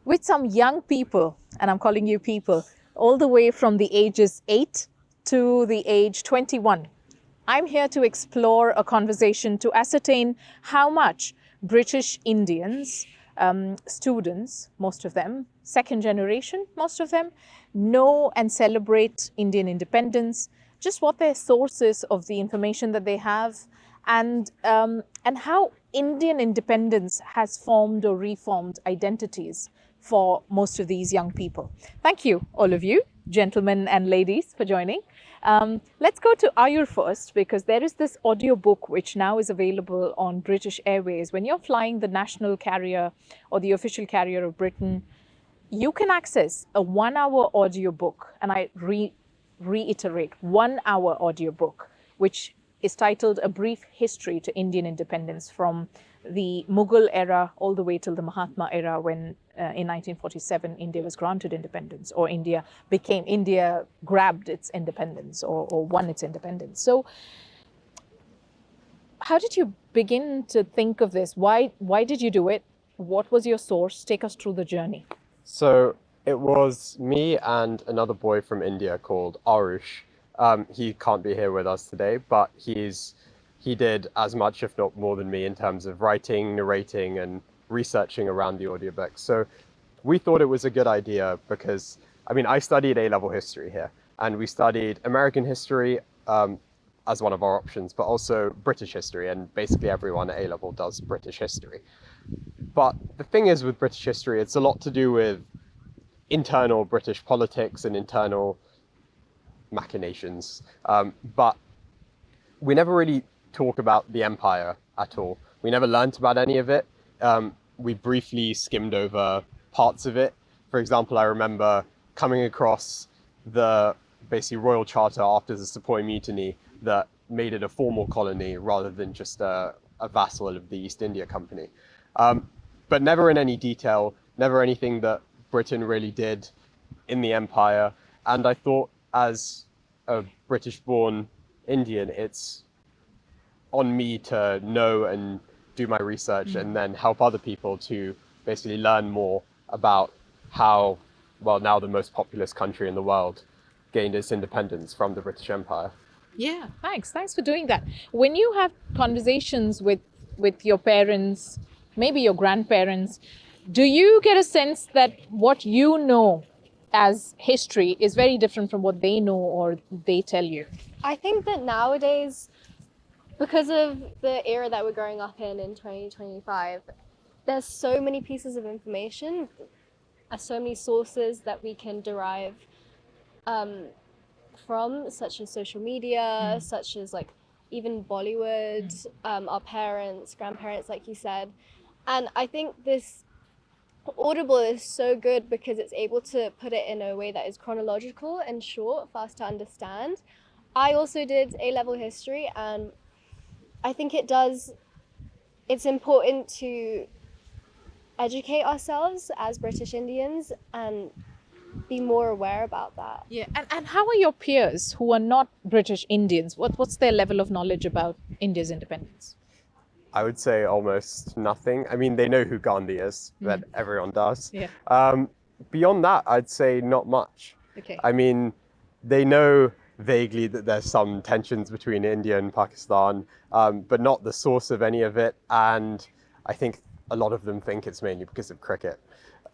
with some young people, and I'm calling you people, all the way from the ages 8 to the age 21. I'm here to explore a conversation to ascertain how much British Indians, students, most of them, second generation, most of them, know and celebrate Indian independence, just what their sources of the information that they have, and how Indian independence has formed or reformed identities for most of these young people. Thank you, all of you, gentlemen and ladies, for joining. Let's go to Iyer first, because there is this audiobook which now is available on British Airways. When you're flying the national carrier or the official carrier of Britain, you can access a 1 hour audiobook, and I reiterate, 1 hour audiobook, which is titled A Brief History to Indian Independence from the Mughal era all the way till the Mahatma era, when in 1947 India was granted independence, or India grabbed its independence, or won its independence. So how did you begin to think of this? Why did you do it? What was your source? Take us through the journey. So it was me and another boy from India called Arush. He can't be here with us today, but he did as much, if not more than me, in terms of writing, narrating, and researching around the audiobook. So we thought it was a good idea because, I studied A-level history here, and we studied American history as one of our options, but also British history, and basically everyone at A-level does British history. But the thing is with British history, it's a lot to do with internal British politics and internal machinations. But we never really talk about the empire at all. We never learnt about any of it. We briefly skimmed over parts of it. For example, I remember coming across the basically royal charter after the Sepoy Mutiny that made it a formal colony rather than just a vassal of the East India Company. But never in any detail, never anything that Britain really did in the empire. And I thought, as a British-born Indian, it's on me to know and do my research and then help other people to basically learn more about how, well, now the most populous country in the world gained its independence from the British Empire. Yeah, thanks for doing that. When you have conversations with your parents, maybe your grandparents, do you get a sense that what you know as history is very different from what they know or they tell you? I think that nowadays, because of the era that we're growing up in 2025, there's so many pieces of information, so many sources that we can derive from, such as social media, such as like even Bollywood, our parents, grandparents, like you said. And I think this Audible is so good because it's able to put it in a way that is chronological and short, fast to understand. I also did A-level history, and I think it's important to educate ourselves as British Indians and be more aware about that. Yeah, and how are your peers who are not British Indians? What's their level of knowledge about India's independence? I would say almost nothing. They know who Gandhi is, but everyone does. Yeah. Beyond that, I'd say not much. Okay. They know vaguely that there's some tensions between India and Pakistan, but not the source of any of it. And I think a lot of them think it's mainly because of cricket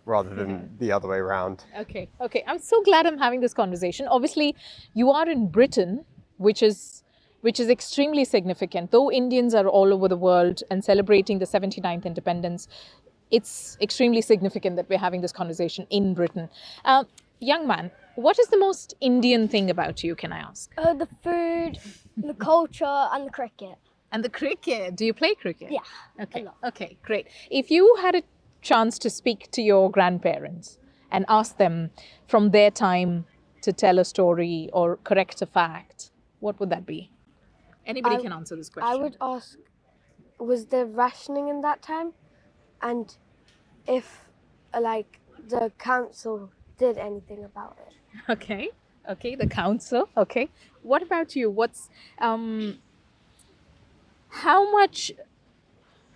rather than the other way around. Okay. I'm so glad I'm having this conversation. Obviously, you are in Britain, which is extremely significant. Though Indians are all over the world and celebrating the 79th independence, it's extremely significant that we're having this conversation in Britain. Young man, what is the most Indian thing about you, can I ask? The food, the culture, and the cricket. And the cricket. Do you play cricket? Yeah. Okay. A lot. Okay, great. If you had a chance to speak to your grandparents and ask them from their time to tell a story or correct a fact, what would that be? Anybody can answer this question. I would ask, was there rationing in that time? And if, the council did anything about it. Okay, the council. Okay. What about you? What's, how much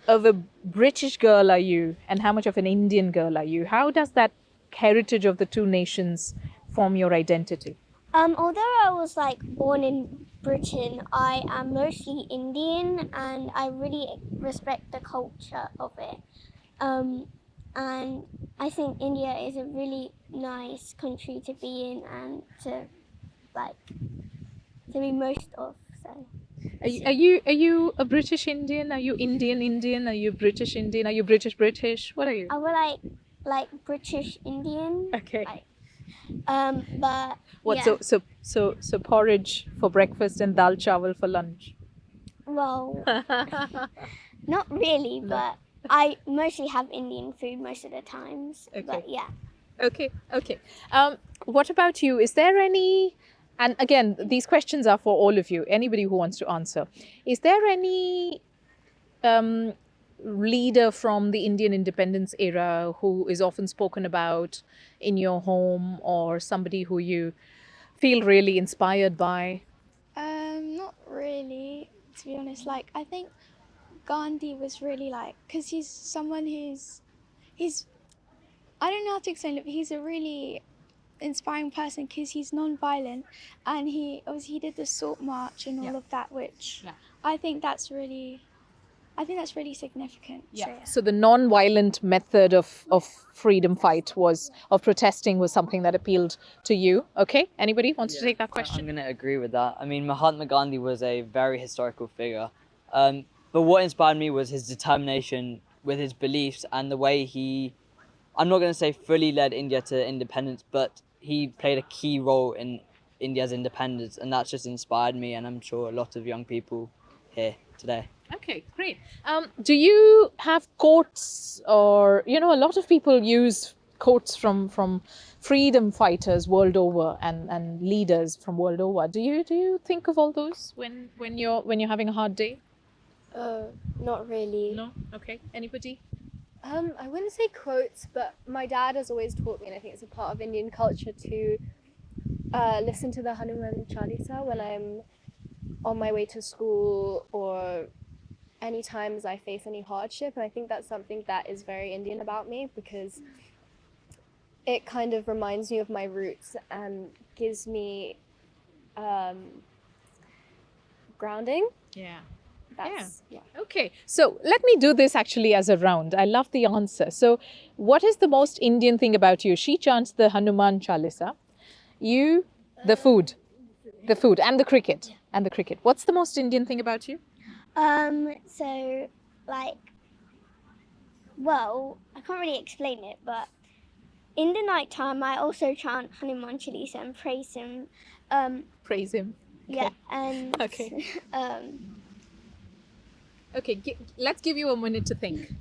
of a British girl are you, and how much of an Indian girl are you? How does that heritage of the two nations form your identity? Although I was like born in Britain, I am mostly Indian, and I really respect the culture of it. And I think India is a really nice country to be in and to like to be most of. So Are you a British Indian? Are you Indian Indian? Are you British Indian? Are you British British? What are you? I would like British Indian. Okay. Like, but What? yeah. So porridge for breakfast and dal chawal for lunch. Well, not really, but I mostly have Indian food most of the times. Okay. But yeah. Okay. What about you? Is there any? And again, these questions are for all of you. Anybody who wants to answer. Is there any leader from the Indian independence era who is often spoken about in your home, or somebody who you feel really inspired by? Not really, to be honest. Like, I think Gandhi was really like, because he's someone he's, I don't know how to explain it, but he's a really inspiring person because he's non-violent, and he did the Salt March and all of that, which I think that's really significant. So, yeah. So the non-violent method of freedom fight of protesting was something that appealed to you. Okay, anybody wants to take that I'm question? going to agree with that. I mean, Mahatma Gandhi was a very historical figure. But what inspired me was his determination with his beliefs and the way I'm not going to say fully led India to independence, but he played a key role in India's independence. And that's just inspired me, and I'm sure a lot of young people here today. Okay, great. Do you have quotes, or a lot of people use quotes from freedom fighters world over and leaders from world over? Do you think of all those when you're having a hard day? Not really. No. Okay. Anybody? I wouldn't say quotes, but my dad has always taught me, and I think it's a part of Indian culture, to listen to the Hanuman Chalisa when I'm on my way to school or any times I face any hardship. And I think that's something that is very Indian about me, because it kind of reminds me of my roots and gives me grounding. Yeah. Yeah. Okay, so let me do this actually as a round. I love the answer. So, what is the most Indian thing about you? She chants the Hanuman Chalisa. You, the food, and the cricket, What's the most Indian thing about you? So like, well, I can't really explain it, but in the night time, I also chant Hanuman Chalisa and praise him. Praise him. Yeah, and Okay. Okay, let's give you a minute to think.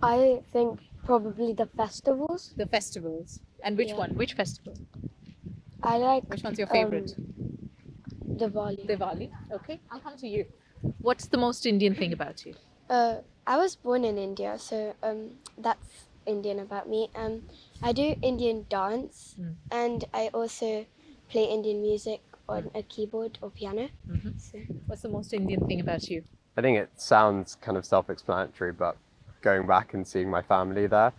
I think probably the festivals. The festivals. And which one? Which festival? I like Which one's your favorite? Diwali. Diwali. Okay, I'll come to you. What's the most Indian thing about you? I was born in India, so that's Indian about me. I do Indian dance, and I also play Indian music on a keyboard or piano. So. What's the most Indian thing about you? I think it sounds kind of self-explanatory, but going back and seeing my family there.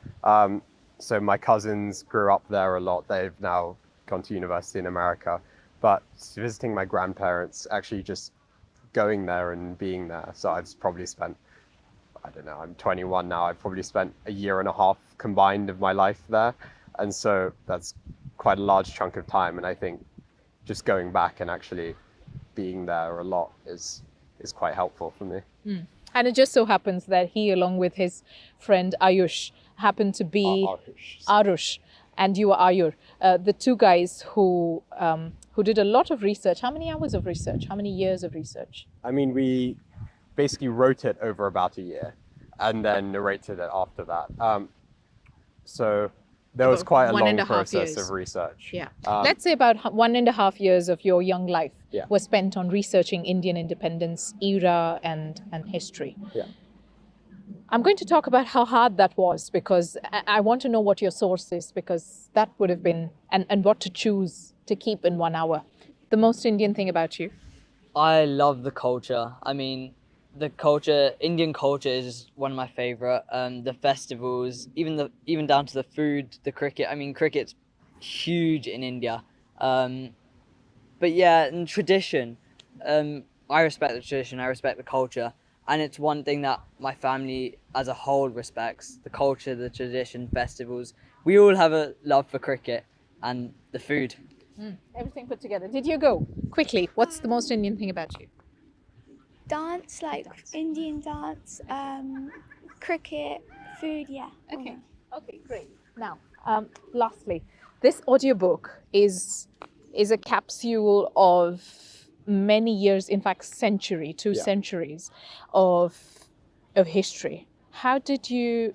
So my cousins grew up there a lot. They've now gone to university in America. But visiting my grandparents, actually just going there and being there. So I've probably spent, I don't know, I'm 21 now. I've probably spent a year and a half combined of my life there. And so that's quite a large chunk of time. And I think just going back and actually being there a lot is quite helpful for me. And it just so happens that he, along with his friend Ayush, happened to be Arush, and you are Iyer, the two guys who did a lot of research. How many hours of research? How many years of research? I mean, we basically wrote it over about a year and then narrated it after that. So there was quite a long process of research. Yeah. Let's say about 1.5 years of your young life was spent on researching Indian independence era and history. Yeah. I'm going to talk about how hard that was, because I want to know what your source is, because that would have been, and what to choose to keep in 1 hour. The most Indian thing about you? I love the culture. I mean, the culture, Indian culture is one of my favorite. The festivals, even down to the food, the cricket. I mean, cricket's huge in India. But yeah, and tradition. I respect the tradition. I respect the culture, and it's one thing that my family as a whole respects: the culture, the tradition, festivals. We all have a love for cricket and the food. Everything put together. Did you go? Quickly, what's the most Indian thing about you? Dance, like Indian dance, cricket, food, yeah. Okay, okay, great. Now, lastly, this audiobook is a capsule of many years, in fact, two centuries of history. How did you?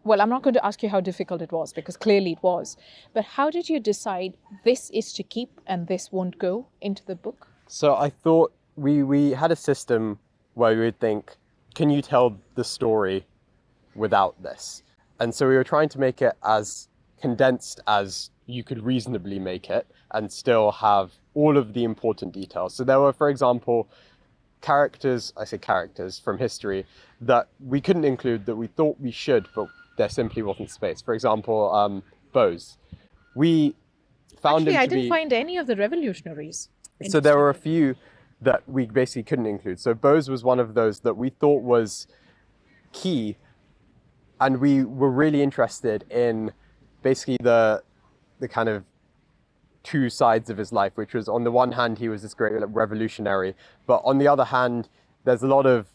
Well, I'm not going to ask you how difficult it was because clearly it was. But how did you decide this is to keep and this won't go into the book? So I thought we had a system where we would think, can you tell the story without this? And so we were trying to make it as condensed as you could reasonably make it and still have all of the important details. So there were, for example, characters from history that we couldn't include that we thought we should, but there simply wasn't space. For example, Bose. We found Actually, I didn't find any of the revolutionaries. So there were a few that we basically couldn't include. So Bose was one of those that we thought was key, and we were really interested in basically the kind of two sides of his life, which was on the one hand he was this great revolutionary, but on the other hand there's a lot of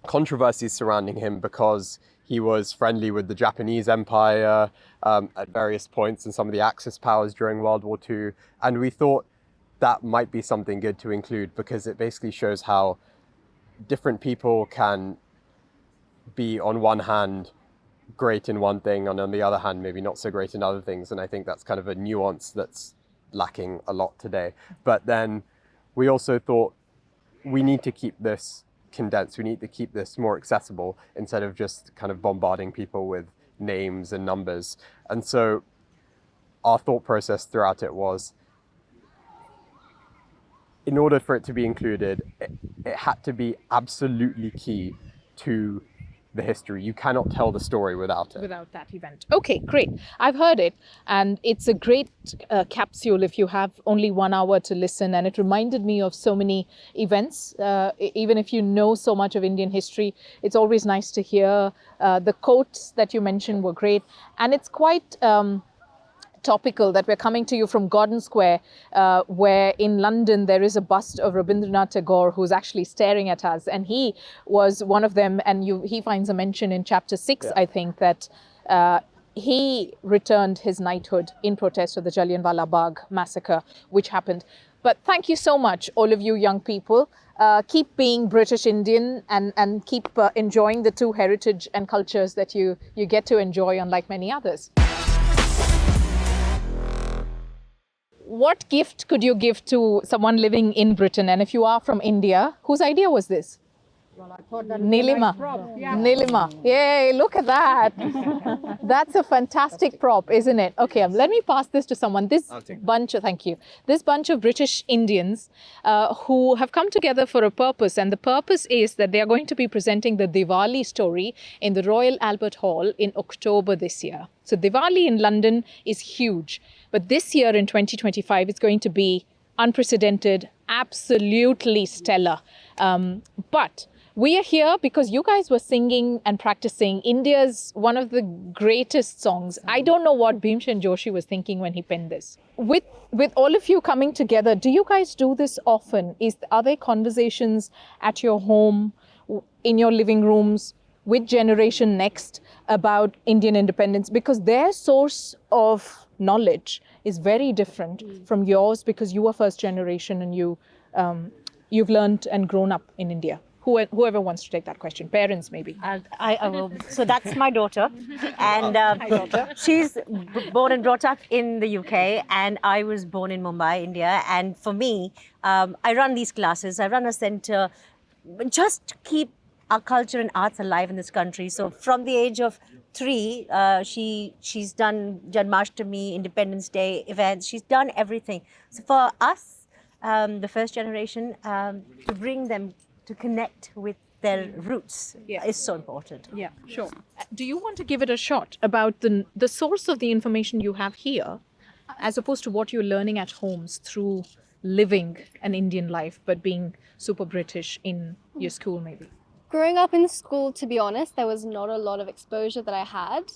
controversies surrounding him because he was friendly with the Japanese Empire at various points and some of the Axis powers during World War II, and we thought that might be something good to include because it basically shows how different people can be on one hand great in one thing and on the other hand maybe not so great in other things, and I think that's kind of a nuance that's lacking a lot today. But then we also thought we need to keep this condensed, we need to keep this more accessible instead of just kind of bombarding people with names and numbers. And so our thought process throughout it was, in order for it to be included, it had to be absolutely key to the history. You cannot tell the story without it. Without that event. Okay, great. I've heard it, and it's a great capsule if you have only 1 hour to listen, and it reminded me of so many events. Even if you know so much of Indian history, it's always nice to hear. The quotes that you mentioned were great, and it's quite topical that we're coming to you from Gordon Square, where in London there is a bust of Rabindranath Tagore who's actually staring at us, and he was one of them, and he finds a mention in chapter 6, I think, that he returned his knighthood in protest of the Jallianwala Bagh massacre which happened. But thank you so much, all of you young people. Keep being British Indian and keep enjoying the two heritage and cultures that you get to enjoy, unlike many others. What gift could you give to someone living in Britain? And if you are from India, whose idea was this? Well, I thought that Nilima. Nilima. Yay, look at that. That's a fantastic prop, isn't it? Okay, let me pass this to someone. Thank you. This bunch of British Indians who have come together for a purpose, and the purpose is that they are going to be presenting the Diwali Story in the Royal Albert Hall in October this year. So Diwali in London is huge, but this year in 2025, it's going to be unprecedented, absolutely stellar. But we are here because you guys were singing and practicing India's one of the greatest songs. I don't know what Bhimsen Joshi was thinking when he penned this. With all of you coming together, do you guys do this often? Are there conversations at your home, in your living rooms, with Generation Next about Indian independence? Because their source of knowledge is very different from yours because you are first generation and you've learned and grown up in India. Whoever wants to take that question, parents maybe. I will. So that's my daughter, and she's born and brought up in the UK, and I was born in Mumbai, India. And for me, I run these classes. I run a center just to keep our culture and arts alive in this country. So from the age of 3, she's done Janmashtami, Independence Day events. She's done everything. So for us, the first generation, to bring them to connect with their roots is so important. Yeah, sure. Do you want to give it a shot about the source of the information you have here, as opposed to what you're learning at homes through living an Indian life, but being super British in your school, maybe? Growing up in school, to be honest, there was not a lot of exposure that I had.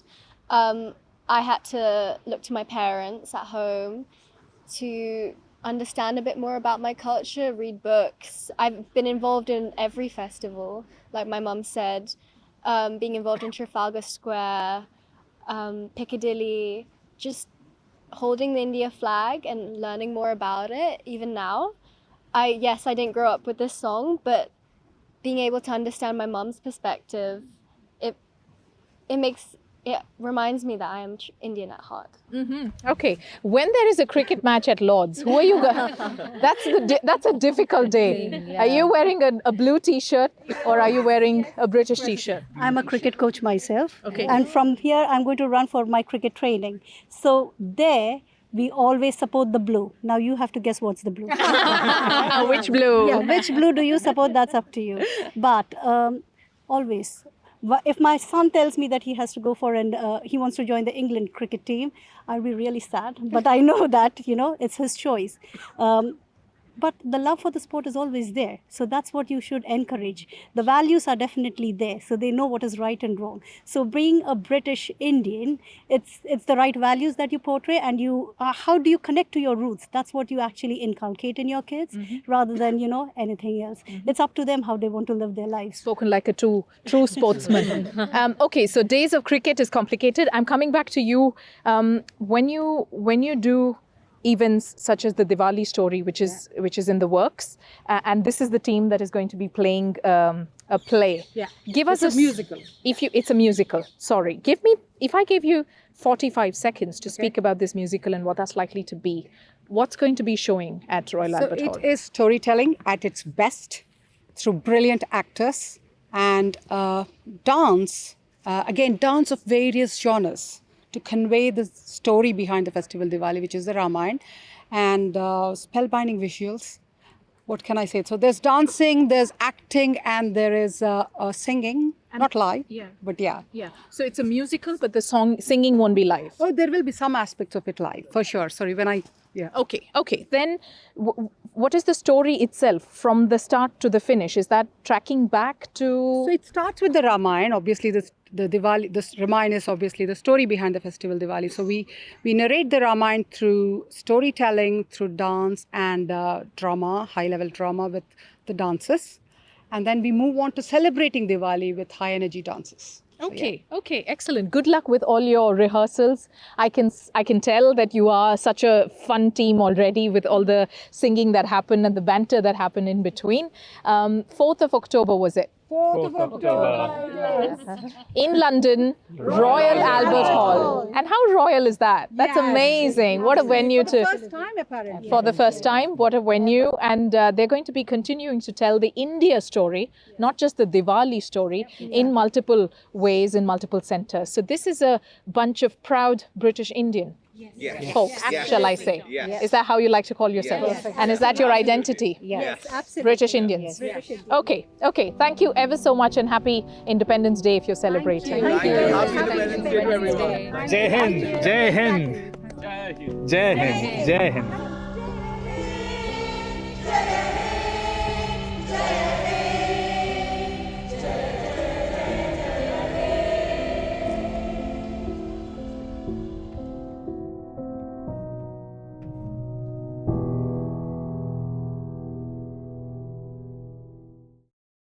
I had to look to my parents at home to understand a bit more about my culture, read books. I've been involved in every festival, like my mum said, being involved in Trafalgar Square, Piccadilly, just holding the India flag and learning more about it, even now. I didn't grow up with this song, but being able to understand my mum's perspective, it reminds me that I am Indian at heart. Okay. When there is a cricket match at Lord's, who are you? That's a difficult day. Are you wearing a blue T-shirt or are you wearing a British T-shirt? I'm a cricket coach myself. Okay. And from here, I'm going to run for my cricket training. So there, we always support the blue. Now you have to guess what's the blue. Which blue? Yeah, which blue do you support? That's up to you. But always, if my son tells me that he has to go for and he wants to join the England cricket team, I'll be really sad. But I know that, it's his choice. But the love for the sport is always there. So that's what you should encourage. The values are definitely there. So they know what is right and wrong. So being a British Indian, it's the right values that you portray, and how do you connect to your roots? That's what you actually inculcate in your kids rather than, anything else. It's up to them how they want to live their lives. Spoken like a true sportsman. Okay, so days of cricket is complicated. I'm coming back to you. When you do events such as the Diwali Story, which is in the works, and this is the team that is going to be playing a play. Yeah, give us a musical. It's a musical. Sorry, if I gave you 45 seconds to speak about this musical and what that's likely to be, what's going to be showing at Royal Albert Hall? It is storytelling at its best through brilliant actors and dance. Again, dance of various genres, to convey the story behind the festival Diwali, which is the Ramayana, and spellbinding visuals. What can I say? So there's dancing, there's acting, and there is singing, not live, but yeah. Yeah. So it's a musical, but the singing won't be live. Oh, there will be some aspects of it live, for sure. Sorry, Okay. Then what is the story itself from the start to the finish? Is that tracking back to... So it starts with the Ramayana. Obviously, the Diwali, this Ramayana is obviously the story behind the festival Diwali. So we narrate the Ramayana through storytelling, through dance and drama, high-level drama with the dances. And then we move on to celebrating Diwali with high-energy dances. Okay, excellent. Good luck with all your rehearsals. I can tell that you are such a fun team already with all the singing that happened and the banter that happened in between. 4th of October was it? 4th of October. In London, Royal Albert Hall. And how royal is that? That's amazing. What a venue For the first time, apparently. For the first time, what a venue. And they're going to be continuing to tell the India story, not just the Diwali story, in multiple ways, in multiple centers. So this is a bunch of proud British Indian folks, shall I say. Is that how you like to call yourself? Yes. And is that your identity? Yes, absolutely. British Indians. Okay. Thank you ever so much and happy Independence Day if you're celebrating. Thank you. Jai Hind, Jai Hind, Jai Hind, Jai Hind.